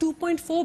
2.4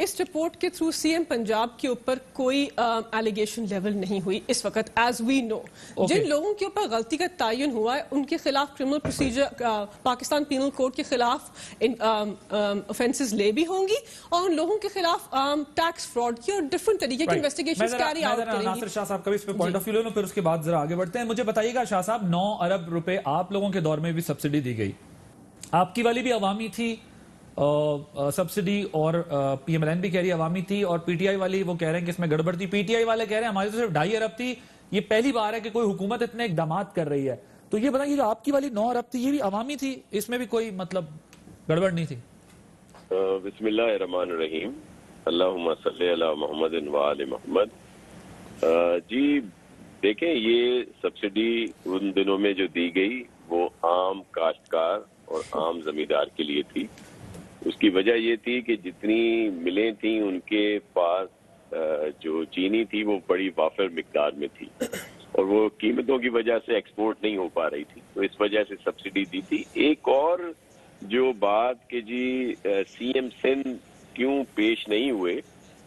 اس report کے through C M Punjab کے اوپر کوئی ایلیگیشن لیول نہیں ہوئی اس وقت ایز وی نو. جن لوگوں کے اوپر غلطی کا تعین ہوا ہے ان کے خلاف criminal procedure Pakistan penal code کے خلاف offences لے بھی ہوں گی اور ان لوگوں کے خلاف ٹیکس فراڈ کی اور ڈفرنٹ طریقے کی انویسٹیگیشنز کیری آؤٹ کریں گی. ناصر شاہ صاحب کا بھی اس پہ پوائنٹ آف ویو لے لوں پھر اس کے بعد ذرا آگے بڑھتے ہیں. مجھے بتائیے گا شاہ صاحب 9 ارب روپے آپ لوگوں کے دور میں بھی سبسڈی دی گئی, آپ کی والی بھی عوامی تھی سبسڈی اور پی ایم ایل این بھی کہہ رہی عوامی تھی اور پی ٹی آئی والی وہ کہہ رہے ہیں کہ اس میں گڑبڑ تھی. پی ٹی آئی والے کہہ رہے ہیں ہماری تو صرف 2.5 ارب تھی, یہ پہلی بار ہے کہ کوئی حکومت اتنے اقدامات کر رہی ہے. تو یہ بتائیے جو آپ کی والی 9 ارب تھی یہ بھی عوامی تھی, اس میں بھی کوئی مطلب گڑبڑ نہیں تھی؟ بسم اللہ الرحمن الرحیم, اللہم صلی علی محمد و آل محمد. جی دیکھیں, یہ سبسڈی ان دنوں میں جو دی گئی وہ عام کاشتکار اور عام زمیندار کے لیے تھی. اس کی وجہ یہ تھی کہ جتنی ملیں تھیں ان کے پاس جو چینی تھی وہ بڑی وافر مقدار میں تھی اور وہ قیمتوں کی وجہ سے ایکسپورٹ نہیں ہو پا رہی تھی, تو اس وجہ سے سبسڈی دی تھی. ایک اور جو بات کہ جی سی ایم سندھ کیوں پیش نہیں ہوئے,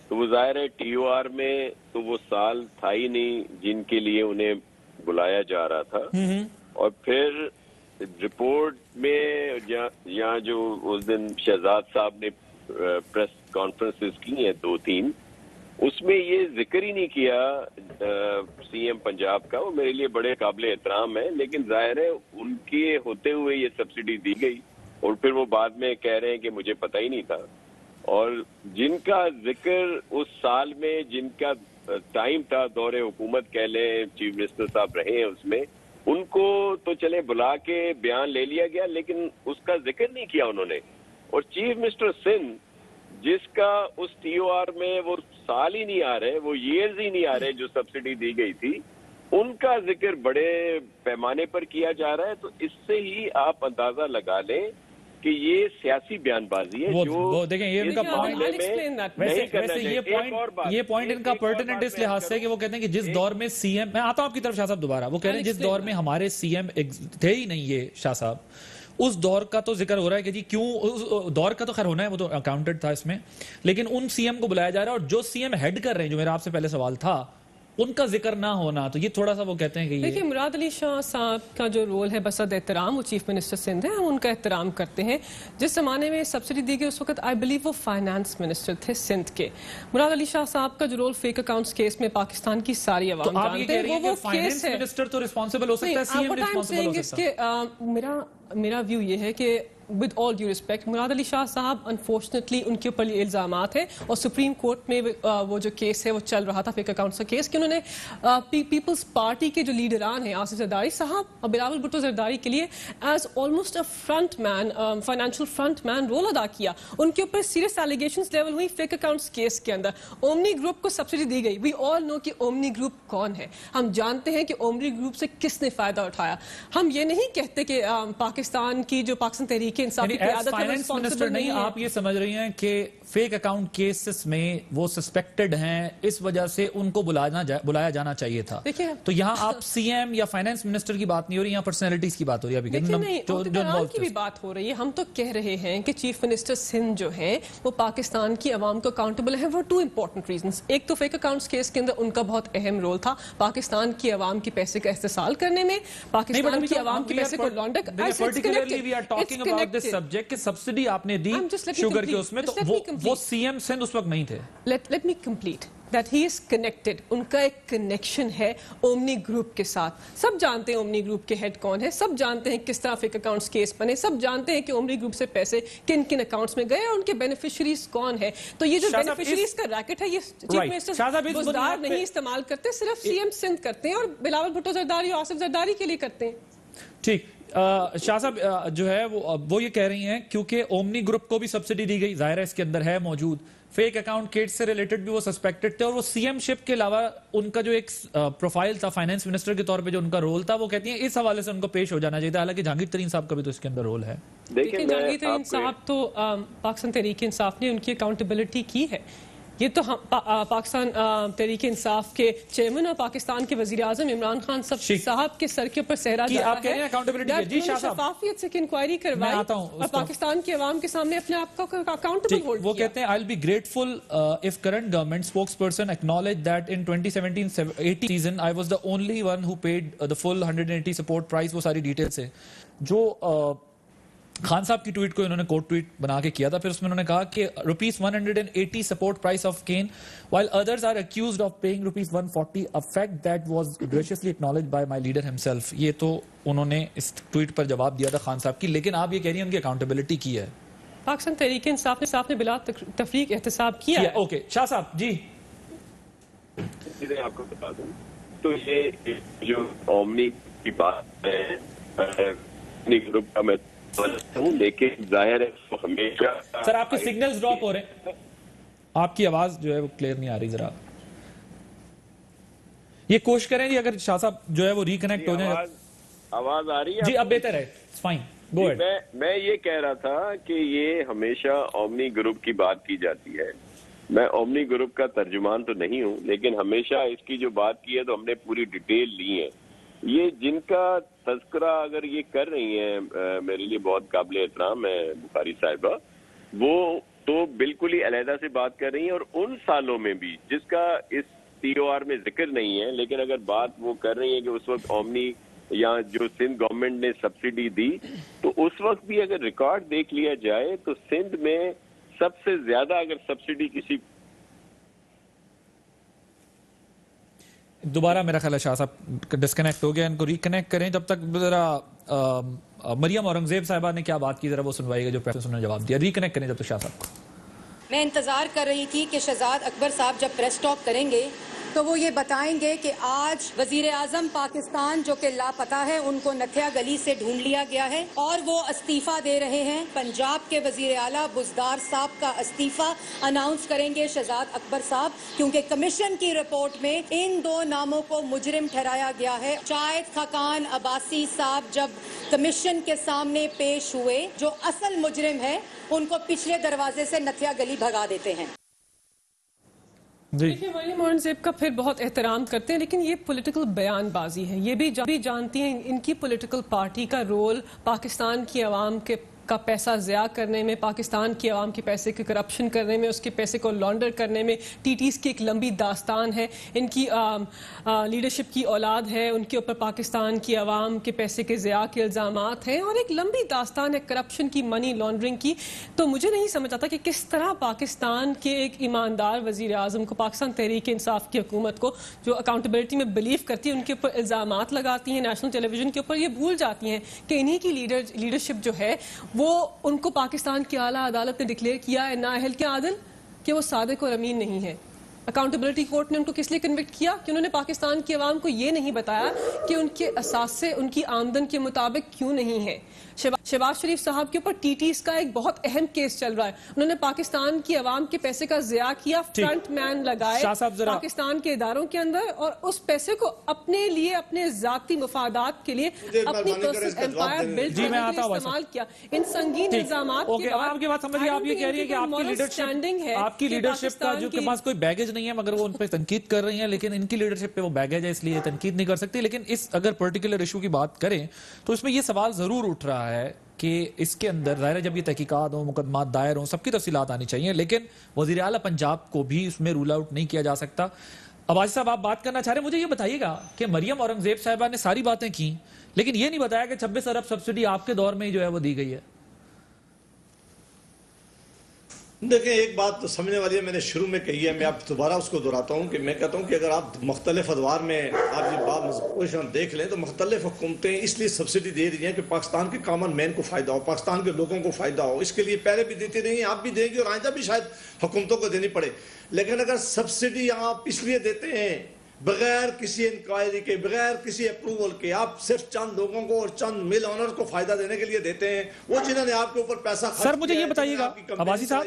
تو وہ ظاہر ہے ٹی او آر میں تو وہ سال تھا ہی نہیں جن کے لیے انہیں بلایا جا رہا تھا, اور پھر رپورٹ میں یہاں جو اس دن شہزاد صاحب نے پریس کانفرنسز کی ہیں 2-3, اس میں یہ ذکر ہی نہیں کیا سی ایم پنجاب کا. وہ میرے لیے بڑے قابل احترام ہے, لیکن ظاہر ہے ان کے ہوتے ہوئے یہ سبسڈی دی گئی اور پھر وہ بعد میں کہہ رہے ہیں کہ مجھے پتہ ہی نہیں تھا. اور جن کا ذکر اس سال میں جن کا ٹائم تھا دور حکومت کہہ لیں, چیف منسٹر صاحب رہے ہیں اس میں, ان کو تو چلے بلا کے بیان لے لیا گیا لیکن اس کا ذکر نہیں کیا انہوں نے. اور چیف منسٹر سندھ جس کا اس ٹی او آر میں وہ سال ہی نہیں آ رہے, وہ ایئرز ہی نہیں آ رہے جو سبسڈی دی گئی تھی, ان کا ذکر بڑے پیمانے پر کیا جا رہا ہے. تو اس سے ہی آپ اندازہ لگا لیں کہ یہ سیاسی بیان بازی ہے جو دیکھیں یہ ان کا یہ پوائنٹ ان کا پرٹیننٹ اس لحاظ سے کہ وہ کہتے ہیں کہ جس دور میں سی ایم, میں آتا ہوں آپ کی طرف شاہ صاحب دوبارہ, وہ کہہ رہے ہیں جس دور میں ہمارے سی ایم تھے ہی نہیں یہ شاہ صاحب, اس دور کا تو ذکر ہو رہا ہے کہ جی کیوں اس دور کا تو خیر ہونا ہے, وہ تو اکاؤنٹڈ تھا اس میں, لیکن ان سی ایم کو بلایا جا رہا ہے اور جو سی ایم ہیڈ کر رہے ہیں, جو میرا آپ سے پہلے سوال تھا, ان کا ذکر نہ ہونا, تو یہ تھوڑا سا وہ کہتے ہیں کہ دیکھیں مراد علی شاہ صاحب کا جو رول ہے بسد احترام, وہ چیف منسٹر سندھ ہیں, ہم ان کا احترام کرتے ہیں. جس زمانے میں سبسڈی دی گئی اس وقت آئی بلیو وہ فائنانس منسٹر تھے سندھ کے. مراد علی شاہ صاحب کا جو رول فیک اکاؤنٹس کیس میں پاکستان کی ساری عوام جانتے ہیں, وہ کیس ہے. منسٹر تو ریسپانسبل ہو سکتا ہے, سی ایم ریسپانسبل ہو سکتا ہے. میرا ویو یہ ہے کہ ود آل ڈیو ریسپیکٹ مراد علی شاہ صاحب انفارچونیٹلی ان کے اوپر یہ الزامات ہیں, اور سپریم کورٹ میں وہ جو کیس ہے وہ چل رہا تھا فیک اکاؤنٹس کا کیس, کہ انہوں نے پیپلز پارٹی کے جو لیڈران ہیں آصف زرداری صاحب اور بلاول بھٹو زرداری کے لیے as almost a front man, financial front man role ادا کیا. ان کے اوپر سیریس ایلیگیشنز لیول ہوئی فیک اکاؤنٹس کیس کے اندر. اومنی گروپ کو سبسڈی دی گئی, وی آل نو کہ اومنی گروپ کون ہے, ہم جانتے ہیں کہ اومنی گروپ سے کس نے فائدہ اٹھایا. ہم یہ نہیں کہتے کہ پاکستان کی جو پاکستان تحریک انصاف کی قیادت ہے فائنانس منسٹر نہیں, آپ یہ سمجھ رہی ہیں کہ فیک اکاؤنٹ کیسز میں وہ سسپیکٹڈ ہیں, اس وجہ سے ان کو بلایا جانا چاہیے تھا. تو یہاں آپ سی ایم یا فائنانس منسٹر کی بات نہیں ہو رہی, یہاں پرسنالٹیز کی بات ہو رہی ہے. عہدیداران کی بھی بات ہو رہی ہے. ہم تو کہہ رہے ہیں کہ چیف منسٹر سندھ جو ہیں وہ پاکستان کی عوام کو اکاؤنٹیبل ہیں فار 2 امپورٹنٹ ریزنز. ایک تو فیک اکاؤنٹس کیس کے اندر ان کا بہت اہم رول تھا پاکستان کی عوام کے پیسے کا استحصال کرنے میں, پاکستان کی عوام کے پیسے کو لانڈر سبجیکٹ کہ سبسڈی آپ نے دی شوگر کے اس میں, تو وہ سی ایم سندھ اس وقت نہیں تھے. Let me complete that he is connected. ان کا ایک کنیکشن ہے اومنی گروپ کے ساتھ. سب جانتے ہیں اومنی گروپ کے ہیڈ کون ہے, سب جانتے ہیں کس طرح فیک اکاؤنٹس کیس بنے, سب جانتے ہیں کہ اومنی گروپ سے پیسے کن کن اکاؤنٹس میں گئے اور ان کے بینیفیشریز کون ہے. تو یہ جو بینیفیشریز کا ریکٹ ہے یہ چیف منسٹر بزدار نہیں استعمال کرتے, صرف سی ایم سندھ کرتے ہیں اور بلاول بھٹو زرداری اور آصف زرداری کے لیے کرتے ہیں. ٹھیک, شاہ صاحب جو ہے وہ یہ کہہ رہی ہیں کیونکہ اومنی گروپ کو بھی سبسڈی دی گئی, ظاہر ہے اس کے اندر ہے موجود, فیک اکاؤنٹ کیس سے ریلیٹڈ بھی وہ سسپیکٹڈ تھے, اور وہ سی ایم شپ کے علاوہ ان کا جو ایک پروفائل تھا فائنانس منسٹر کے طور پہ جو ان کا رول تھا, وہ کہتی ہیں اس حوالے سے ان کو پیش ہو جانا چاہیے تھا. حالانکہ جہانگیر ترین صاحب کا بھی تو اس کے اندر رول ہے. دیکھیں جہانگیر ترین صاحب تو پاکستان تحریک انصاف نے ان کی اکاؤنٹیبلٹی کی ہے, یہ تو پاکستان تحریک انصاف کے چیئرمین اور پاکستان کے وزیر اعظم عمران خان صاحب کے سر کے اوپر صحرا جا رہا ہے. آپ کہہ رہے ہیں اکاؤنٹیبلٹی ہے. جی شاہ صاحب, شفافیت سے انکوائری کروائی اور پاکستان کے عوام کے سامنے اپنے آپ کو اکاؤنٹیبل ہولڈ کیا. وہ کہتے ہیں I'll be grateful if current government spokesperson acknowledged that in 2017-18 season I was the only one who paid the full 180 support price. وہ ساری ڈیٹیلز ہے جو خان صاحب کی ٹویٹ کو انہوں نے کوٹ ٹویٹ بنا کے کیا تھا. پھر اس میں انہوں نے کہا کہ ₹180 support price of cane while others are accused of paying ₹140, a fact that was graciously acknowledged by my leader himself. یہ تو انہوں نے اس ٹویٹ پر جواب دیا تھا خان صاحب کی. لیکن آپ یہ کہہ رہی ہیں ان کی اکاؤنٹیبلٹی کی ہے. پاکستان تحریک انصاف نے بلا تفریق احتساب کیا ہے. اوکے شاہ صاحب جی آپ کو بتا دوں تو یہ جو اومنی کی بات ہے گروپ کا میں ہوں, لیکن ظاہر ہے ہمیشہ سر آپ کے سگنلز ڈراپ ہو رہے ہیں, آپ کی آواز جو ہے وہ کلیئر نہیں آ رہی. ذرا یہ کوشش کریں جی اگر شاہ صاحب جو ہے وہ ریکنیکٹ ہو جائیں. آواز آ رہی ہے جی اب بہتر ہے, فائن گو اہیڈ. میں یہ کہہ رہا تھا کہ یہ ہمیشہ اومنی گروپ کی بات کی جاتی ہے. میں اومنی گروپ کا ترجمان تو نہیں ہوں, لیکن ہمیشہ اس کی جو بات کی ہے تو ہم نے پوری ڈیٹیل لی ہے. یہ جن کا تذکرہ اگر یہ کر رہی ہیں میرے لیے بہت قابل احترام ہے بخاری صاحبہ, وہ تو بالکل ہی علیحدہ سے بات کر رہی ہیں. اور ان سالوں میں بھی جس کا اس TOR میں ذکر نہیں ہے, لیکن اگر بات وہ کر رہی ہیں کہ اس وقت اومنی یا جو سندھ گورنمنٹ نے سبسڈی دی, تو اس وقت بھی اگر ریکارڈ دیکھ لیا جائے تو سندھ میں سب سے زیادہ اگر سبسڈی کسی دوبارہ میرا خیال ہے شاہ صاحب ڈسکنیکٹ ہو گیا, ان کو ریکنیکٹ کریں. جب تک ذرا مریم اورنگزیب صاحبہ نے کیا بات کی ذرا وہ سنوائیے گا جو پریس نے جواب دیا. ریکنیکٹ کریں جب تک شاہ صاحب کو. میں انتظار کر رہی تھی کہ شہزاد اکبر صاحب جب پریس ٹاک کریں گے تو وہ یہ بتائیں گے کہ آج وزیر اعظم پاکستان جو کہ لاپتہ ہے ان کو نتھیا گلی سے ڈھونڈ لیا گیا ہے اور وہ استعفیٰ دے رہے ہیں. پنجاب کے وزیر اعلیٰ بزدار صاحب کا استعفیٰ اناؤنس کریں گے شہزاد اکبر صاحب, کیونکہ کمیشن کی رپورٹ میں ان 2 ناموں کو مجرم ٹھہرایا گیا ہے. شاہد خاقان عباسی صاحب جب کمیشن کے سامنے پیش ہوئے, جو اصل مجرم ہے ان کو پچھلے دروازے سے نتھیا گلی بھگا دیتے ہیں. مریم اورنگزیب کا پھر بہت احترام کرتے ہیں, لیکن یہ پولیٹیکل بیان بازی ہے. یہ بھی جانتی ہیں ان کی پولیٹیکل پارٹی کا رول پاکستان کی عوام کا پیسہ ضیاع کرنے میں, پاکستان کی عوام کے پیسے کی کرپشن کرنے میں, اس کے پیسے کو لانڈر کرنے میں. TTs کی ایک لمبی داستان ہے. ان کی لیڈرشپ کی اولاد ہے, ان کے اوپر پاکستان کی عوام کے پیسے کے ضیاع کے الزامات ہیں, اور ایک لمبی داستان ہے کرپشن کی, منی لانڈرنگ کی. تو مجھے نہیں سمجھ آتا کہ کس طرح پاکستان کے ایک ایماندار وزیر اعظم کو, پاکستان تحریک انصاف کی حکومت کو جو اکاؤنٹیبلٹی میں بلیو کرتی ہے, ان کے اوپر الزامات لگاتی ہیں نیشنل ٹیلی ویژن کے اوپر. یہ بھول جاتی ہیں کہ انہی کی لیڈرشپ جو ہے وہ ان کو پاکستان کی اعلیٰ عدالت نے ڈکلیئر کیا ہے نااہل کے عادل, کہ وہ صادق اور امین نہیں ہے. اکاؤنٹیبلٹی کورٹ نے ان کو کس لیے کنوکٹ کیا؟ کہ انہوں نے پاکستان کی عوام کو یہ نہیں بتایا کہ ان کے اثاثے ان کی آمدن کے مطابق کیوں نہیں ہے. شہباز شریف صاحب کے اوپر TTs کا ایک بہت اہم کیس چل رہا ہے. انہوں نے پاکستان کی عوام کے پیسے کا ضیاع کیا, فرنٹ مین لگائے پاکستان کے اداروں کے اندر, اور اس پیسے کو اپنے لیے, اپنے ذاتی مفادات کے لیے, اپنی پرسنل ایمپائر بلڈ کرنے کے لیے استعمال کیا. ان سنگین الزامات کے بعد آپ کی بات سمجھیے, آپ یہ کہہ رہی ہیں کہ آپ کی لیڈرشپ کا جو کے پاس کوئی بیگیج نہیں ہے, مگر وہ ان پہ تنقید کر رہی ہیں, لیکن ان کی لیڈرشپ پہ وہ بیگیج ہے اس لیے تنقید نہیں کر سکتی. لیکن اس اگر پرٹیکولر ایشو کی بات کریں تو اس میں یہ سوال ضرور اٹھ رہا ہے کہ اس کے اندر ظاہر ہے جب یہ تحقیقات ہوں, مقدمات دائر ہوں, سب کی تفصیلات آنی چاہیے, لیکن وزیر اعلیٰ پنجاب کو بھی اس میں رول آؤٹ نہیں کیا جا سکتا. عباسی صاحب آپ بات کرنا چاہ رہے ہیں, مجھے یہ بتائیے گا کہ مریم اورنگزیب صاحبہ نے ساری باتیں کی, لیکن یہ نہیں بتایا کہ 26 ارب سبسڈی آپ کے دور میں جو ہے وہ دی گئی ہے. دیکھیں ایک بات تو سمجھنے والی ہے, میں نے شروع میں کہی ہے, میں آپ دوبارہ اس کو دہراتا ہوں کہ میں کہتا ہوں کہ اگر آپ مختلف ادوار میں آپ یہ بات پوزیشن دیکھ لیں تو مختلف حکومتیں اس لیے سبسڈی دے رہی ہیں کہ پاکستان کے کامن مین کو فائدہ ہو, پاکستان کے لوگوں کو فائدہ ہو. اس کے لیے پہلے بھی دیتی رہی ہیں, آپ بھی دیں گے, اور آئندہ بھی شاید حکومتوں کو دینی پڑے. لیکن اگر سبسڈی آپ اس لیے دیتے ہیں بغیر کسی انکوائری کے, بغیر کسی اپروول کے, آپ صرف چند لوگوں کو اور چند مل آنر کو فائدہ دینے کے لیے دیتے ہیں, وہ جنہوں نے آپ کے اوپر پیسہ خرچ کیا. سر مجھے یہ بتائیے گا عباسی صاحب,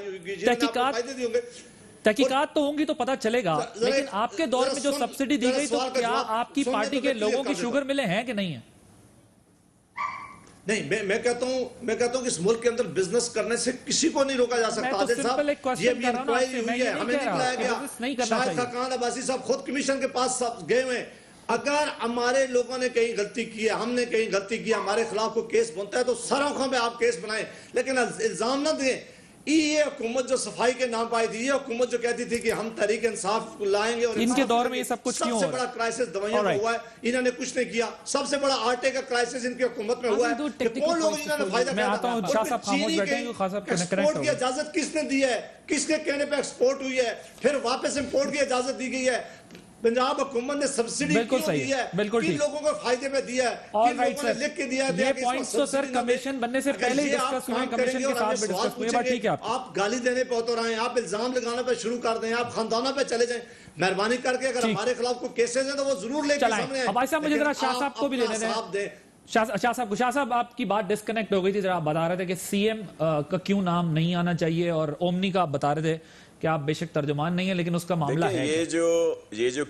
تحقیقات تو ہوں گی تو پتہ چلے گا, لیکن آپ کے دور میں جو سبسڈی دی گئی تو کیا آپ کی پارٹی کے لوگوں کی شوگر ملیں ہیں کہ نہیں ہیں؟ نہیں میں کہتا ہوں کہ اس ملک کے اندر بزنس کرنے سے کسی کو نہیں روکا جا سکتا. عادل صاحب یہ بھی انکوائری ہوئی ہے, ہمیں نہیں بلایا گیا. شاہد خاقان عباسی صاحب خود کمیشن کے پاس گئے ہوئے ہیں. اگر ہمارے لوگوں نے کہیں غلطی کی ہے, ہم نے کہیں غلطی کی, ہمارے خلاف کوئی کیس بنتا ہے تو سر آنکھوں پہ آپ کیس بنائیں, لیکن الزام نہ دیں. یہ حکومت جو صفائی کے نام پائی تھی, یہ حکومت جو کہتی تھی کہ ہم تحریک انصاف لائیں گے اور ان کے دور میں یہ سب کچھ کیوں سب سے بڑا کرائسس دوائیوں کا ہوا ہے, انہوں نے کچھ نہیں کیا. سب سے بڑا آٹے کا کرائسس ان کی حکومت میں ہوا ہے کہ کون لوگ انہوں نے فائدہ میں آتا ہوں. شاہ صاحب خاموش بیٹھیں گے, خاص صاحب ایکسپورٹ کی اجازت کس نے دی ہے, کس کے کہنے پہ ایکسپورٹ ہوئی ہے, پھر واپس امپورٹ کی اجازت دی گئی ہے. پنجاب حکومت نے سبسڈی کیوں دی ہے, کن لوگوں کو فائدے میں دیا ہے, کن لوگوں نے لکھ کے دیا ہے. یہ پوائنٹس تو سر کمیشن بننے سے پہلے ہی ڈسکس ہوئے, کمیشن کے ساتھ بھی ڈسکس ہوئے. بات ٹھیک ہے, آپ گالی دینے پہ اتر آئیں, آپ الزام لگانے پہ شروع کر دیں, آپ خاندانوں پہ چلے جائیں. مہربانی کر کے اگر ہمارے خلاف کوئی کیسز ہیں تو وہ ضرور لے کے سامنے آئیں. اب ایسا مجھے ذرا شاہ صاحب کو بھی لینے دیں. شاہ صاحب آپ کی بات ڈسکنیکٹ ہو گئی تھی, ذرا آپ بتا رہے تھے کہ سی ایم کا کیوں نام نہیں آنا چاہیے, اور اومنی کا آپ بتا رہے تھے کہ آپ بے شک ترجمان نہیں ہیں لیکن اس کا معاملہ ہے. یہ جو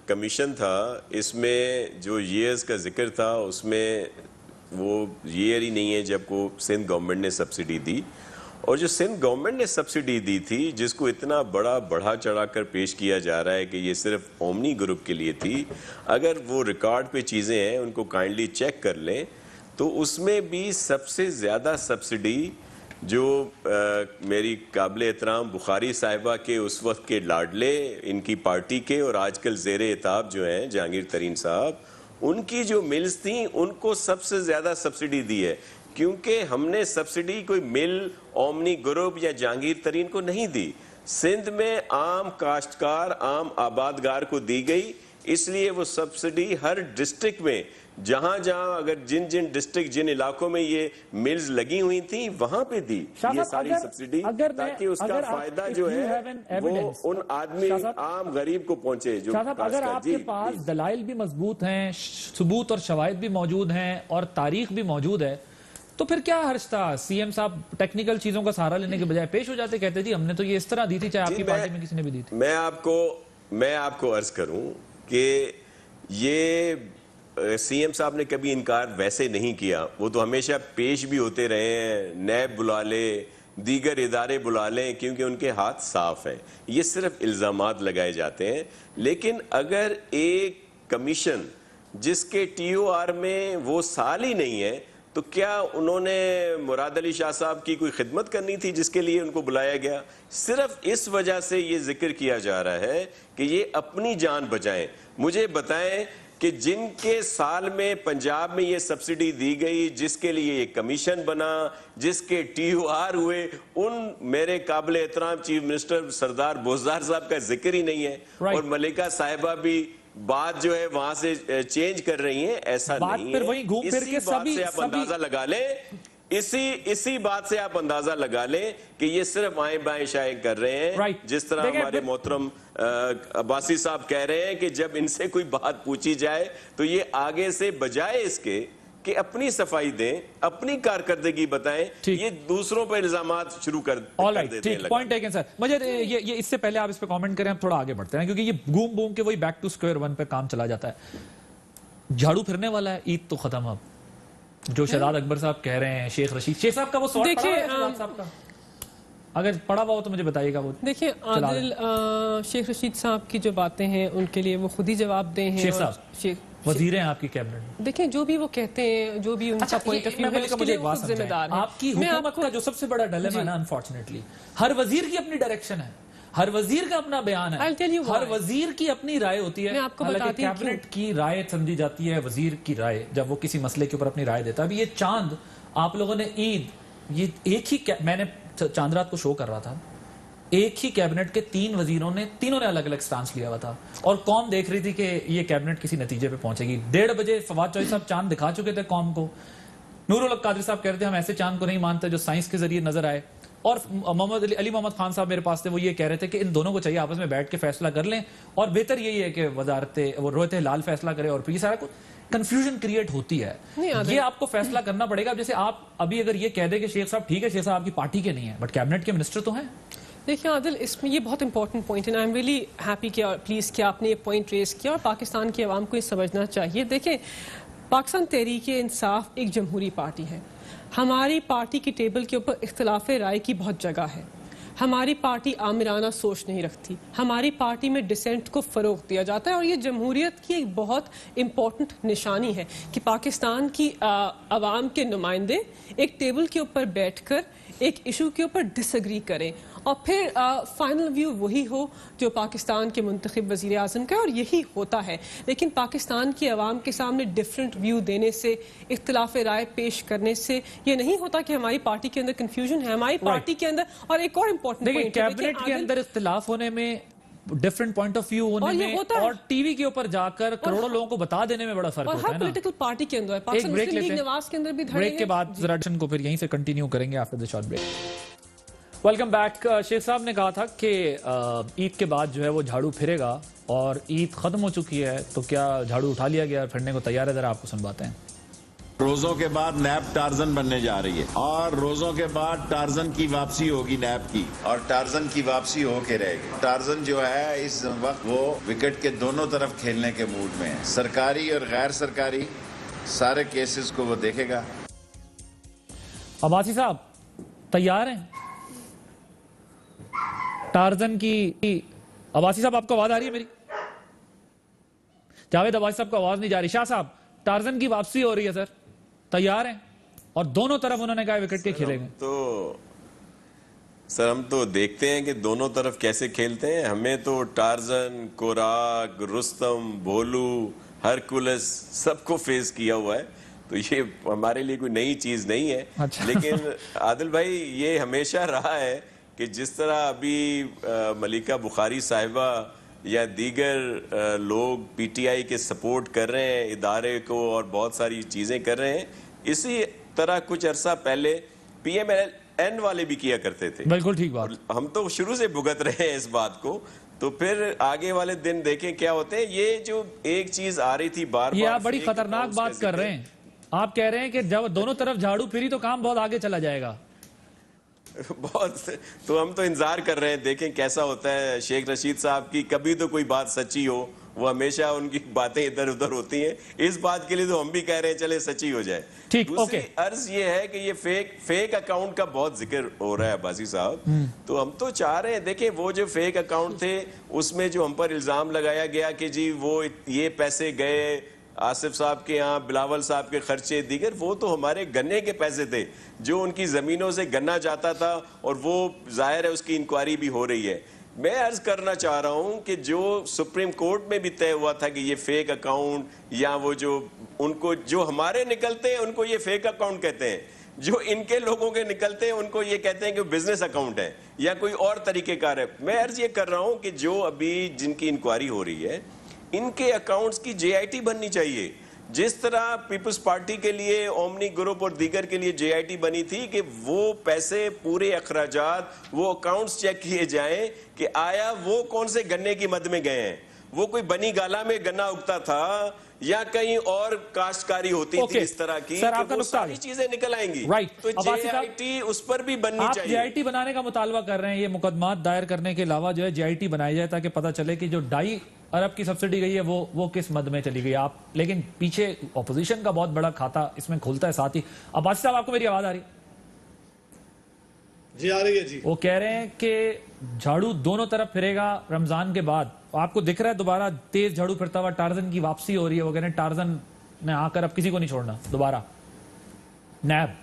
کمیشن تھا, اس میں جو ایئرز کا ذکر تھا, اس میں وہ ایئر ہی نہیں ہے جب کو سندھ گورنمنٹ نے سبسڈی دی. اور جو سندھ گورنمنٹ نے سبسڈی دی تھی, جس کو اتنا بڑھا چڑھا کر پیش کیا جا رہا ہے کہ یہ صرف اومنی گروپ کے لیے تھی, اگر وہ ریکارڈ پہ چیزیں ہیں ان کو کائنڈلی چیک کر لیں تو اس میں بھی سب سے زیادہ سبسڈی جو میری قابل احترام بخاری صاحبہ کے اس وقت کے لاڈلے, ان کی پارٹی کے اور آج کل زیر اعتاب جو ہیں جہانگیر ترین صاحب, ان کی جو ملز تھیں ان کو سب سے زیادہ سبسڈی دی ہے. کیونکہ ہم نے سبسڈی کوئی مل اومنی گروپ یا جہانگیر ترین کو نہیں دی, سندھ میں عام کاشتکار, عام آبادگار کو دی گئی. اس لیے وہ سبسڈی ہر ڈسٹرکٹ میں جہاں اگر جن ڈسٹرکٹ جن علاقوں میں یہ ملز لگی ہوئی تھیں وہاں پہ دی یہ ساری سبسڈی, تاکہ اس کا فائدہ جو ہے وہ ان آدمی عام غریب کو پہنچے. جو اگر آپ کے پاس دلائل بھی مضبوط ہیں, ثبوت اور شواہد بھی موجود ہیں اور تاریخ بھی موجود ہے, تو پھر کیا حرج تھا؟ سی ایم صاحب ٹیکنیکل چیزوں کا سہارا لینے کے بجائے پیش ہو جاتے, کہتے جی ہم نے تو یہ اس طرح دی تھی, چاہے آپ کی پارٹی میں کسی نے بھی دی تھی. میں آپ کو عرض کروں کہ یہ سی ایم صاحب نے کبھی انکار ویسے نہیں کیا, وہ تو ہمیشہ پیش بھی ہوتے رہے ہیں, نیب بلا لے, دیگر ادارے بلا لیں, کیونکہ ان کے ہاتھ صاف ہیں. یہ صرف الزامات لگائے جاتے ہیں. لیکن اگر ایک کمیشن جس کے ٹی او آر میں وہ سال ہی نہیں ہے, تو کیا انہوں نے مراد علی شاہ صاحب کی کوئی خدمت کرنی تھی جس کے لیے ان کو بلایا گیا؟ صرف اس وجہ سے یہ ذکر کیا جا رہا ہے کہ یہ اپنی جان بچائیں. مجھے بتائیں کہ جن کے سال میں پنجاب میں یہ سبسڈی دی گئی, جس کے لیے یہ کمیشن بنا, جس کے ٹی او آر ہوئے, ان میرے قابل احترام چیف منسٹر سردار بوزدار صاحب کا ذکر ہی نہیں ہے. اور ملکہ صاحبہ بھی بات جو ہے وہاں سے چینج کر رہی ہیں, ایسا نہیں ہے. اسی بات سے آپ اندازہ لگا لیں, اسی بات سے آپ اندازہ لگا لیں کہ یہ صرف آئیں بائیں شائیں کر رہے ہیں. جس طرح ہمارے محترم عباسی صاحب کہہ رہے ہیں کہ جب ان سے کوئی بات پوچھی جائے تو یہ آگے سے بجائے اس کے کہ اپنی صفائی دیں, اپنی کارکردگی بتائیں, یہ دوسروں پر الزامات شروع کر دیتے ہیں. پوائنٹ ٹیکن سر. مجھے یہ اس سے پہلے آپ اس پہ کامنٹ کریں, ہم تھوڑا آگے بڑھتے ہیں کیونکہ یہ گھوم بوم کے وہی بیک ٹو سکوئر ون پہ کام چلا جاتا ہے. جھاڑو پھرنے والا ہے, عید تو ختم. اب جو شہزاد اکبر صاحب کہہ رہے ہیں, شیخ رشید شیخ صاحب کا وہ سوال پڑھا ہے شہزاد صاحب کا, اگر پڑھا ہوا ہو تو مجھے بتائیے گا. وہ دیکھیں عادل, شیخ رشید صاحب کی جو باتیں ہیں ان کے لیے وہ خود ہی جواب دیں ہیں. شیخ صاحب وزیر ہیں آپ کی کیبنٹ, دیکھیں جو بھی وہ کہتے ہیں, جو بھی ان کا پوائنٹ آف ویو ہے, اس کے لیے وہ ذمہ دار ہیں. آپ کی حکومت کا جو سب سے بڑا ڈیلیما ہے نا, انفارچونیٹلی ہر وزیر کی اپنی ڈائریکشن ہے, ہر وزیر کا اپنا بیان ہے, ہر وزیر کی اپنی رائے ہوتی ہے. حالانکہ کیبنٹ کی رائے سمجھی جاتی ہے وزیر کی رائے جب وہ کسی مسئلے کے اوپر اپنی رائے دیتا ہے. ابھی یہ چاند آپ لوگوں نے عید, یہ ایک ہی, میں نے چاند رات کو شو کر رہا تھا, ایک ہی کیبنٹ کے 3 وزیروں نے, تینوں نے الگ الگ سٹانس لیا ہوا تھا, اور قوم دیکھ رہی تھی کہ یہ کیبنٹ کسی نتیجے پہ پہنچے گی. 1:30 بجے فواد چوہدری صاحب چاند دکھا چکے تھے قوم کو. نور الحق قادری صاحب کہہ رہے تھے ہم ایسے چاند کو نہیں مانتے جو سائنس کے ذریعے نظر آئے. اور علی محمد خان صاحب میرے پاس تھے, وہ یہ کہہ رہے تھے کہ ان دونوں کو چاہیے آپس میں بیٹھ کے فیصلہ کر لیں, اور بہتر یہی ہے کہ وزارت وہ رویت ہلال فیصلہ کرے, اور پھر یہ سارا کچھ کنفیوژن کریٹ ہوتی ہے. یہ آپ کو فیصلہ کرنا پڑے گا. جیسے آپ ابھی اگر یہ کہہ دیں کہ شیخ صاحب ٹھیک ہے, شیخ صاحب آپ کی پارٹی کے نہیں ہیں بٹ کیبنٹ کے منسٹر تو ہیں. دیکھیں عادل, اس میں یہ بہت امپورٹنٹ پوائنٹ ہے. آئی ایم ریئلی ہیپی کہ پلیز کہ آپ نے یہ پوائنٹ ریز کیا, اور پاکستان کی عوام کو یہ سمجھنا چاہیے. دیکھیں پاکستان تحریک انصاف ایک جمہوری پارٹی ہے. ہماری پارٹی کی ٹیبل کے اوپر اختلاف رائے کی بہت جگہ ہے. ہماری پارٹی آمرانہ سوچ نہیں رکھتی. ہماری پارٹی میں ڈسینٹ کو فروغ دیا جاتا ہے, اور یہ جمہوریت کی ایک بہت امپورٹنٹ نشانی ہے کہ پاکستان کی عوام کے نمائندے ایک ٹیبل کے اوپر بیٹھ کر ایک ایشو کے اوپر ڈس ایگری کریں, اور پھر فائنل ویو وہی ہو جو پاکستان کے منتخب وزیر اعظم کا, اور یہی ہوتا ہے. لیکن پاکستان کی عوام کے سامنے ڈفرینٹ ویو دینے سے, اختلاف رائے پیش کرنے سے یہ نہیں ہوتا کہ ہماری پارٹی کے اندر کنفیوژن ہے. ہماری پارٹی کے اندر, اور ایک اور امپورٹنٹ پوائنٹ, کیبنٹ کے اندر اختلاف ہونے میں, ڈفرنٹ پوائنٹ آف ویو ہونے میں, اور ٹی وی کے اوپر جا کر کروڑوں لوگوں کو بتا دینے میں بڑا فرق ہوتا ہے نا. اور ہر پولیٹیکل پارٹی کے اندر, پاکستان مسلم لیگ نواز کے اندر بھی دھڑے ہیں. بریک کے بعد ذرا ڈسکشن کو پھر یہیں سے کنٹینیو کریں گے after the short break. Welcome back. شیخ صاحب نے کہا تھا کہ عید کے بعد جو ہے وہ جھاڑو پھرے گا, اور عید ختم ہو چکی ہے, تو کیا جھاڑو اٹھا لیا گیا, پھرنے کو تیار ہے؟ ذرا آپ کو سنواتے ہیں. روزوں کے بعد نیب ٹارزن بننے جا رہی ہے, اور روزوں کے بعد ٹارزن کی واپسی ہوگی نیب کی, اور ٹارزن کی واپسی ہو کے رہے گی. ٹارزن جو ہے اس وقت وہ وکٹ کے دونوں طرف کھیلنے کے موڈ میں ہے. سرکاری اور غیر سرکاری سارے کیسز کو وہ دیکھے گا. عباسی صاحب تیار ہیں ٹارزن کی؟ عباسی صاحب آپ کو آواز آ رہی ہے میری؟ جاوید عباسی صاحب کو آواز نہیں جا رہی. شاہ صاحب ٹارزن کی واپسی ہو رہی ہے سر, تیار ہیں؟ اور دونوں طرف انہوں نے کہا وکٹ کے کھیلیں گے. تو سر ہم تو دیکھتے ہیں کہ دونوں طرف کیسے کھیلتے ہیں. ہمیں تو ٹارزن, کوراک, رستم, بھولو, ہرکولس سب کو فیس کیا ہوا ہے, تو یہ ہمارے لیے کوئی نئی چیز نہیں ہے. لیکن عادل بھائی یہ ہمیشہ رہا ہے کہ جس طرح ابھی ملکہ بخاری صاحبہ یا دیگر لوگ پی ٹی آئی کے سپورٹ کر رہے ہیں ادارے کو, اور بہت ساری چیزیں کر رہے ہیں, اسی طرح کچھ عرصہ پہلے پی ایم ایل این والے بھی کیا کرتے تھے. بالکل ٹھیک بات. ہم تو شروع سے بھگت رہے ہیں اس بات کو, تو پھر آگے والے دن دیکھیں کیا ہوتے ہیں. یہ جو ایک چیز آ رہی تھی بار بار, یہ آپ بڑی خطرناک بات کر رہے ہیں. آپ کہہ رہے ہیں کہ جب دونوں طرف جھاڑو پھری تو کام بہت آگے چلا جائے گا. بہت, تو ہم تو انتظار کر رہے ہیں, دیکھیں کیسا ہوتا ہے. شیخ رشید صاحب کی کبھی تو کوئی بات سچی ہو, وہ ہمیشہ ان کی باتیں ادھر ادھر ہوتی ہیں. اس بات کے لیے تو ہم بھی کہہ رہے ہیں چلے سچی ہو جائے. دوسری عرض یہ ہے کہ یہ فیک اکاؤنٹ کا بہت ذکر ہو رہا ہے عباسی صاحب, تو ہم تو چاہ رہے ہیں, دیکھیں وہ جو فیک اکاؤنٹ تھے اس میں جو ہم پر الزام لگایا گیا کہ جی وہ یہ پیسے گئے آصف صاحب کے ہاں, بلاول صاحب کے خرچے دیگر, وہ تو ہمارے گنے کے پیسے تھے جو ان کی زمینوں سے گنا جاتا تھا, اور وہ ظاہر ہے اس کی انکوائری بھی ہو رہی ہے. میں عرض کرنا چاہ رہا ہوں کہ جو سپریم کورٹ میں بھی طے ہوا تھا کہ یہ فیک اکاؤنٹ, یا وہ جو ان کو جو ہمارے نکلتے ہیں ان کو یہ فیک اکاؤنٹ کہتے ہیں, جو ان کے لوگوں کے نکلتے ہیں ان کو یہ کہتے ہیں کہ بزنس اکاؤنٹ ہے یا کوئی اور طریقہ کار ہے. میں عرض یہ کر رہا ہوں کہ جو ابھی جن کی انکوائری ہو رہی ہے ان کے اکاؤنٹس کی جے آئی ٹی بننی چاہیے, جس طرح پیپلز پارٹی کے لیے اومنی گروپ اور دیگر کے لیے جے آئی ٹی بنی تھی کہ وہ پیسے پورے اخراجات وہ اکاؤنٹس چیک کیے جائیں کہ آیا وہ کون سے گنے کی مد میں گئے ہیں, وہ کوئی بنی گالا میں گنا اگتا تھا یا کہیں اور کاشتکاری ہوتی تھی اس طرح کی, وہ ساری چیزیں نکل آئیں گی. تو جے آئی ٹی اس پر بھی بننی چاہیے. آپ جے آئی ٹی بنانے کا مطالبہ کر رہے ہیں, یہ مقدمات دائر کرنے کے علاوہ جو ہے جے آئی ٹی بنائی جائے تاکہ پتہ چلے کہ جو 2.5 ارب کی سبسڈی گئی ہے وہ کس مد میں چلی گئی. آپ لیکن پیچھے اپوزیشن کا بہت بڑا کھاتا اس میں کھولتا ہے ساتھ ہی. عباسی صاحب آپ کو میری آواز آ رہی؟ جی آ رہی ہے. جی وہ کہہ رہے ہیں کہ جھاڑو دونوں طرف پھرے گا رمضان کے بعد. آپ کو دکھ رہا ہے دوبارہ تیز جھاڑو پھرتا ہوا, ٹارزن کی واپسی ہو رہی ہے. وہ کہہ رہے ہیں ٹارزن نے آ کر اب کسی کو نہیں چھوڑنا دوبارہ. نیب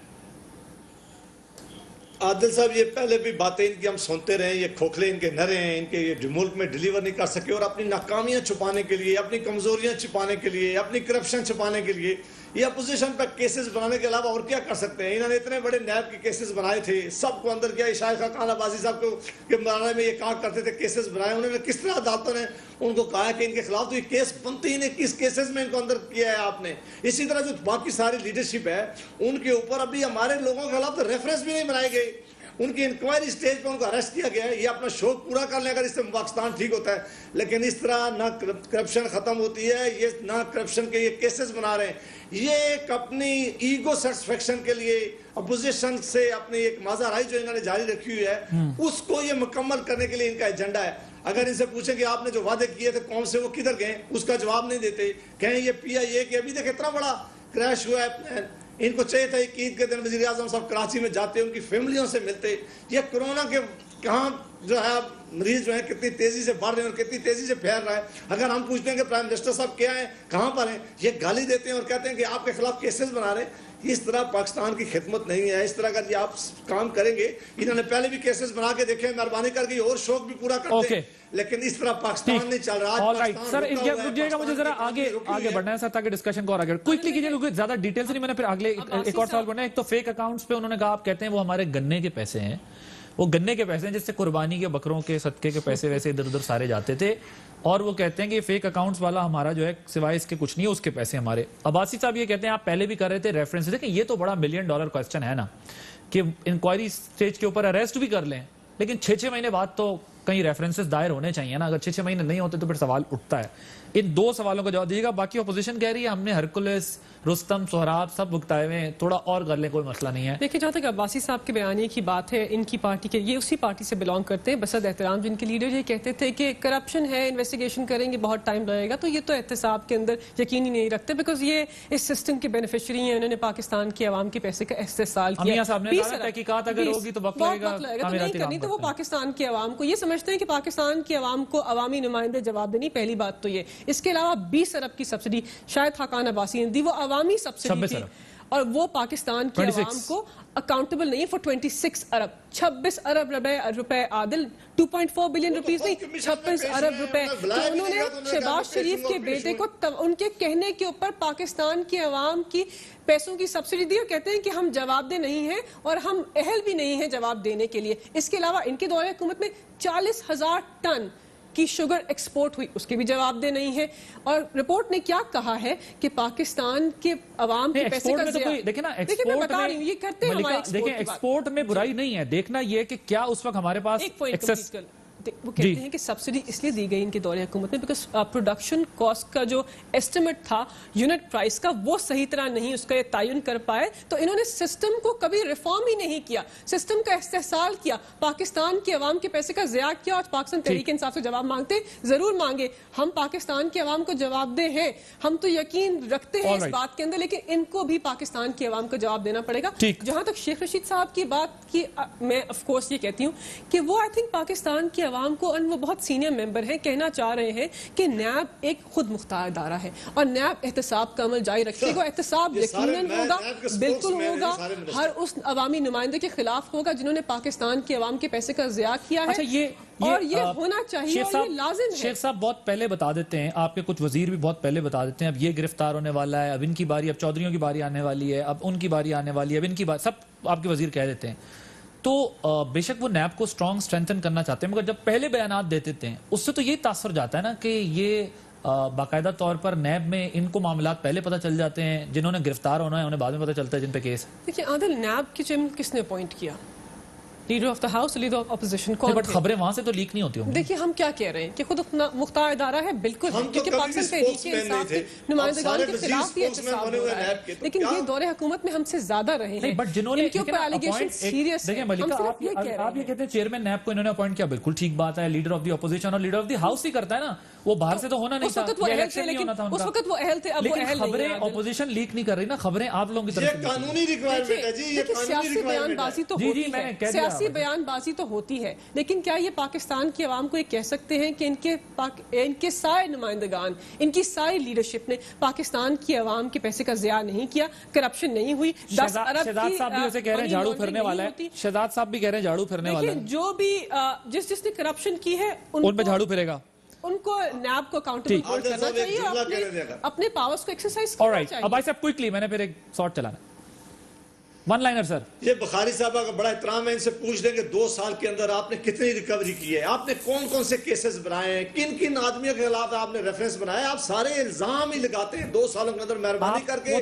عادل صاحب یہ پہلے بھی باتیں ان کی ہم سنتے رہے, یہ کھوکھلے ان کے نرے ہیں, ان کے یہ ملک میں ڈیلیور نہیں کر سکے, اور اپنی ناکامیاں چھپانے کے لیے, اپنی کمزوریاں چھپانے کے لیے, اپنی کرپشن چھپانے کے لیے یہ اپوزیشن پہ کیسز بنانے کے علاوہ اور کیا کر سکتے ہیں. انہوں نے اتنے بڑے نیب کے کیسز بنائے تھے, سب کو اندر کیا. شائقہ خان عباسی صاحب کو کہ مرانا میں یہ کہا کرتے تھے کیسز بنائے, انہوں نے کس طرح عدالتوں نے ان کو کہا کہ ان کے خلاف تو یہ کیس بنتے ہی نہیں, کس کیسز میں ان کو اندر کیا ہے آپ نے. اسی طرح جو باقی ساری لیڈرشپ ہے ان کے اوپر ابھی ہمارے لوگوں کے خلاف تو ریفرنس بھی نہیں بنائے گئے, ان کی انکوائری سٹیج پہ ان کو اریسٹ کیا گیا ہے. یہ اپنا شوق پورا کر لیں اگر اس سے پاکستان ٹھیک ہوتا ہے, لیکن اس طرح نہ کرپشن ختم ہوتی ہے, یہ نہ کرپشن کے یہ کیسز بنا رہے ہیں. یہ ایک اپنی ایگو سیٹسفیکشن کے لیے اپوزیشن سے اپنی ایک ماضا رائی جو انہوں نے جاری رکھی ہوئی ہے اس کو یہ مکمل کرنے کے لیے ان کا ایجنڈا ہے. اگر ان سے پوچھیں کہ آپ نے جو وعدے کیے تھے قوم سے وہ کدھر گئے, اس کا جواب نہیں دیتے. کہیں یہ PIA کہ ابھی دیکھ اتنا بڑا کریش ہوا ہے, ان کو چاہیے تھا کہ عید کے دن وزیر اعظم صاحب کراچی میں جاتے, ان کی فیملیوں سے ملتے. یہ کرونا کے کہاں جو ہے مریض جو ہیں کتنی تیزی سے بڑھ رہے ہیں اور کتنی تیزی سے پھیل رہا ہے. اگر ہم پوچھتے ہیں کہ پرائم منسٹر صاحب کیا ہیں, کہاں پر ہیں, یہ گالی دیتے ہیں اور کہتے ہیں کہ آپ کے خلاف کیسز بنا رہے ہیں. اس طرح پاکستان کی خدمت نہیں ہے. اس طرح کا جی آپ کام کریں گے, انہوں نے پہلے بھی کیسز بنا کے دیکھے, مہربانی کر کے اور شوق بھی پورا کرتے ہیں, لیکن اس طرح پاکستان نہیں چل رہا. سر رکیے گا, مجھے ذرا آگے بڑھنا ہے سر تاکہ ڈسکشن کو اور آگے کوئکلی کیجیے, کیونکہ زیادہ ڈیٹیل سے نہیں, میں نے پھر اگلے ایک اور سوال بڑھنا ہے. ایک تو فیک اکاؤنٹس پہ انہوں نے کہا, آپ کہتے ہیں وہ ہمارے گنے کے پیسے ہیں, وہ گنے کے پیسے ہیں جس سے قربانی کے بکروں کے صدقے کے پیسے ویسے ادھر ادھر سارے جاتے تھے, اور وہ کہتے ہیں کہ فیک اکاؤنٹس والا ہمارا جو ہے سوائے اس کے کچھ نہیں ہے, اس کے پیسے ہمارے. عباسی صاحب یہ کہتے ہیں, آپ پہلے بھی کر رہے تھے ریفرنس, دیکھیں یہ تو بڑا $1 ملین کوسچن ہے نا, کہ انکوائری سٹیج کے اوپر اریسٹ بھی کر لیں, لیکن 6 مہینے بعد تو کئی ریفرنسز دائر ہونے چاہیے نا. اگر 6 مہینے نہیں ہوتے تو پھر سوال اٹھتا ہے. ان 2 سوالوں کا جواب دیجیے گا. باقی اپوزیشن کہہ رہی ہے ہم نے ہرکولس, رستم, سہراب سب بھگتائے ہوئے ہیں, تھوڑا اور کر لیں, کوئی مسئلہ نہیں ہے. دیکھیں جہاں تک عباسی صاحب کے بیانیے کی بات ہے, ان کی پارٹی کے, یہ اسی پارٹی سے بلانگ کرتے ہیں, بسد احترام جن کے لیڈر یہ کہتے تھے کہ کرپشن ہے, انویسٹیگیشن کریں گے, بہت ٹائم لگے گا. تو یہ تو احتساب کے اندر یقین ہی نہیں رکھتے, بیکاز یہ اس سسٹم کے بینیفیشری ہیں, انہوں نے پاکستان کے عوام کے پیسے کا استحصال کیا. امیا صاحب نے کہا تحقیقات اگر ہوگی تو وقت لگے گا, تو نہیں کرنی, تو وہ پاکستان کے عوام کو یہ سمجھتے ہیں کہ پاکستان کے عوام کو عوامی نمائندے جواب دینی. پہلی بات تو یہ. اس کے علاوہ 20 ارب کی سبسڈی شاید خاقان عباسی نے دی, وہ عوامی سبسڈی تھی, اور وہ پاکستان کے عوام کو اکاؤنٹیبل نہیں فور 26 ارب 26 ارب روپے عادل 2.4 بلین روپیز نہیں, 26 ارب روپے. تو انہوں نے شہباز شریف کے بیٹے کو ان کے کہنے کے اوپر پاکستان کے عوام کی پیسوں کی سبسڈی دی, اور کہتے ہیں کہ ہم جواب دہ نہیں ہیں اور ہم اہل بھی نہیں ہیں جواب دینے کے لیے. اس کے علاوہ ان کے دور حکومت میں 40,000 ٹن کی شوگر ایکسپورٹ ہوئی, اس کے بھی جواب دہ نہیں ہے. اور رپورٹ نے کیا کہا ہے کہ پاکستان کے عوام کے پیسے کا دیکھیں نا, ایکسپورٹ میں برائی نہیں ہے, دیکھنا یہ کہ کیا اس وقت ہمارے پاس وہ کہتے ہیں کہ سبسڈی اس لیے دی گئی ان کے دور حکومت میں بیکاز پروڈکشن کاسٹ کا جو ایسٹیمیٹ تھا یونٹ پرائس کا, وہ صحیح طرح نہیں اس کا یہ تعین کر پائے. تو انہوں نے سسٹم کو کبھی ریفارم ہی نہیں کیا, سسٹم کا استحصال کیا, پاکستان کے عوام کے پیسے کا ضیاع کیا. اور پاکستان تحریک انصاف سے جواب مانگتے, ضرور مانگے, ہم پاکستان کے عوام کو جواب دہ ہیں, ہم تو یقین رکھتے ہیں اس بات کے اندر, لیکن ان کو بھی پاکستان کے عوام کو جواب دینا پڑے گا. جہاں تک شیخ رشید صاحب کی بات کی, میں آف کورس یہ کہتی ہوں کہ وہ آئی تھنک پاکستان کے عوام کو, اور وہ بہت سینئر ممبر ہیں, کہنا چاہ رہے ہیں کہ نیب ایک خود مختار ادارہ ہے اور نیب احتساب کا عمل جاری رکھے گا. احتساب یقیناً ہوگا, بالکل ہوگا, ہر اس عوامی نمائندے کے خلاف ہوگا جنہوں نے پاکستان کے عوام کے پیسے کا ضیاع کیا ہے, اور یہ ہونا چاہیے اور یہ لازم ہے. شیخ صاحب بہت پہلے بتا دیتے ہیں, آپ کے کچھ وزیر بھی بہت پہلے بتا دیتے ہیں, اب یہ گرفتار ہونے والا ہے, اب ان کی باری, اب چودھریوں کی باری آنے والی ہے, اب ان کی باری آنے والی ہے, اب ان کی باری, سب آپ کے وزیر کہہ دیتے ہیں. تو بے شک وہ نیب کو اسٹرانگ اسٹرینتھن کرنا چاہتے ہیں, مگر جب پہلے بیانات دیتے تھے اس سے تو یہی تاثر جاتا ہے نا کہ یہ باقاعدہ طور پر نیب میں ان کو معاملات پہلے پتہ چل جاتے ہیں, جنہوں نے گرفتار ہونا ہے انہیں بعد میں پتہ چلتا ہے جن پہ کیس. دیکھیں عادل, نیب کی چیئرمین کس نے اپوائنٹ کیا؟ Leader of the house, leader of opposition. But خبریں وہاں سے تو لیک نہیں ہوتی ہوں. دیکھیے ہم کیا کہہ رہے ہیں کہ خود مختار ادارہ ہے, بالکل, کیونکہ پاکستان تحریک انصاف کے نمائندگان کے خلاف بھی احتساب ہو رہا ہے, لیکن یہ دور حکومت میں ہم سے زیادہ رہے ہیں. بٹ جنہوں نے ان کے اوپر ایلیگیشن سیریس ہیں. دیکھیں ملکہ, آپ یہ کہتے ہیں چیئرمین نیب کو انہوں نے اپوائنٹ کیا, بالکل ٹھیک بات ہے, لیڈر آف دی اپوزیشن اور لیڈر آف دی ہاؤس ہی کرتا ہے نا, وہ باہر سے تو ہونا نہیں تھا, اس وقت وہ اہل تھے, اب وہ اہل نہیں. خبریں اپوزیشن لیک نہیں کر رہی نا, خبریں آپ لوگوں کی طرف سے. قانونی ریکوائرمنٹ ہے جی, یہ سیاسی بیان بازی تو ہوتی ہے, سیاسی بیان بازی تو ہوتی ہے, لیکن کیا یہ پاکستان کی عوام کو یہ کہہ سکتے ہیں کہ ان کے سارے نمائندگان, ان کی ساری لیڈرشپ نے پاکستان کی عوام کے پیسے کا ضیاع نہیں کیا, کرپشن نہیں ہوئی. 10 ارب شہزاد صاحب بھی اسے کہہ رہے ہیں جھاڑو پھرنے والا ہے, شہزاد صاحب بھی کہہ رہے ہیں جھاڑو پھرنے والا ہے. جو بھی جس نے کرپشن کی ہے ان پہ جھاڑو پھرے گا, ان کو نیب کو اکاؤنٹیبل ہولڈ کرنا چاہیے اور اپنے پاورز کو ایکسرسائز کرنا چاہیے. اب ایسا کوئکلی میں نے پھر ایک شارٹ چلانا, ون لائنر سر. یہ بخاری صاحب کا بڑا احترام ہے, ان سے پوچھ دیں کہ 2 سال کے اندر آپ نے کتنی ریکوری کی ہے, آپ نے کون کون سے کیسز بنائے ہیں, کن کن آدمیوں کے خلاف آپ نے ریفرنس بنایا, آپ سارے الزام ہی لگاتے ہیں 2 سالوں کے اندر. مہربانی کر کے یہ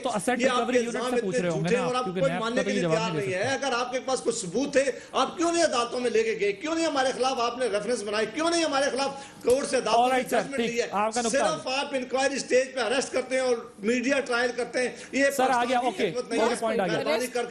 آپ کے الزام اتنے جھوٹے اور آپ کوئی ماننے کے لیے تیار نہیں ہے. اگر آپ کے پاس کوئی ثبوت ہے, آپ کیوں نہیں عدالتوں میں لے کے گئے, کیوں نہیں ہمارے خلاف آپ نے ریفرنس بنائے, کیوں نہیں ہمارے خلاف کورٹ سے عدالتوں میں ججمنٹ لی ہے. صرف آپ انکوائری سٹیج پہ اریسٹ کرتے ہیں اور میڈیا ٹرائل کرتے ہیں. یہ سر آ گیا, اوکے,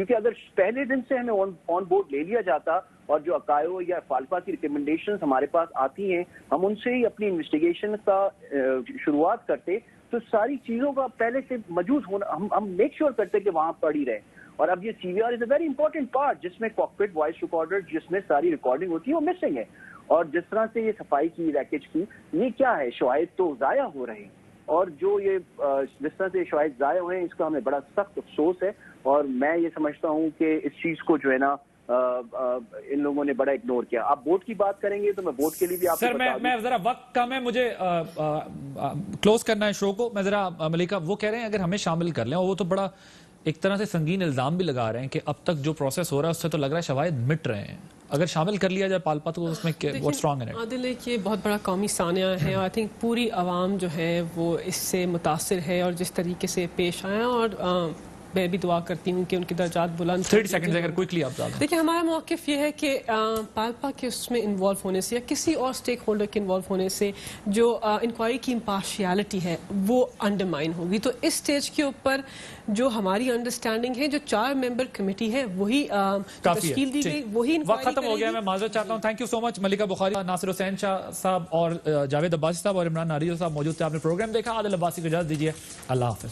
کیونکہ اگر پہلے دن سے ہمیں آن بورڈ لے لیا جاتا اور جو عقائد یا فالفا کی ریکمنڈیشنز ہمارے پاس آتی ہیں ہم ان سے ہی اپنی انویسٹیگیشن کا شروعات کرتے تو ساری چیزوں کا پہلے سے موجود ہونا ہم میک شیور کرتے کہ وہاں پڑی رہے. اور اب یہ C V R is a very important part جس میں کاکپٹ وائس ریکارڈر جس میں ساری ریکارڈنگ ہوتی ہے وہ مسنگ ہے. اور جس طرح سے یہ صفائی کی ریکیج کی یہ کیا ہے شواہد تو ضائع ہو رہے ہیں اور جو یہ جس طرح سے شواہد ضائع ہوئے ہیں اس کا ہمیں بڑا سخت افسوس ہے اور میں یہ سمجھتا ہوں کہ اس چیز کو جو ہے نا ان لوگوں نے بڑا اگنور کیا. آپ ووٹ کی بات کریں گے تو میں ووٹ کے لیے بھی آپ سر میں ذرا وقت کم ہے مجھے کلوز کرنا ہے شو کو. میں ذرا ملیکہ وہ کہہ رہے ہیں اگر ہمیں شامل کر لیں اور وہ تو بڑا ایک طرح سے سنگین الزام بھی لگا رہے ہیں کہ اب تک جو پروسیس ہو رہا ہے اس سے تو لگ رہا ہے شواہد مٹ رہے ہیں. اگر شامل کر لیا جائے پالپا تو اس میں واٹ اسٹرانگ ہے. عادل ہے کہ بہت بڑا قومی سانحہ ہے اور آئی تھنک پوری عوام جو ہے وہ اس سے متاثر ہے اور جس طریقے سے پیش آیا اور میں بھی دعا کرتی ہوں کہ ان کے درجات بلند. 30 سیکنڈ اگر کوئکلی آپ ڈالیں. دیکھیں ہمارا موقف یہ ہے کہ پالپا کے اس میں انوالو ہونے سے یا کسی اور سٹیک ہولڈر کے انوالو ہونے سے جو انکوائری کی امپارشیلٹی ہے وہ انڈرمائن ہوگی. تو اس سٹیج کے اوپر جو ہماری انڈرسٹینڈنگ ہے جو 4 ممبر کمیٹی ہے وہی تشکیل دی گئی وہی وقت ختم ہو گیا. میں معذرت چاہتا ہوں. تھینک یو سو مچ ملیکہ بخاری, ناصر حسین شاہ صاحب اور جاوید عباسی صاحب اور عمران ناریل صاحب موجود تھے. آپ نے پروگرام دیکھا. عادل عباسی کو اجازت دیجیے. اللہ حافظ.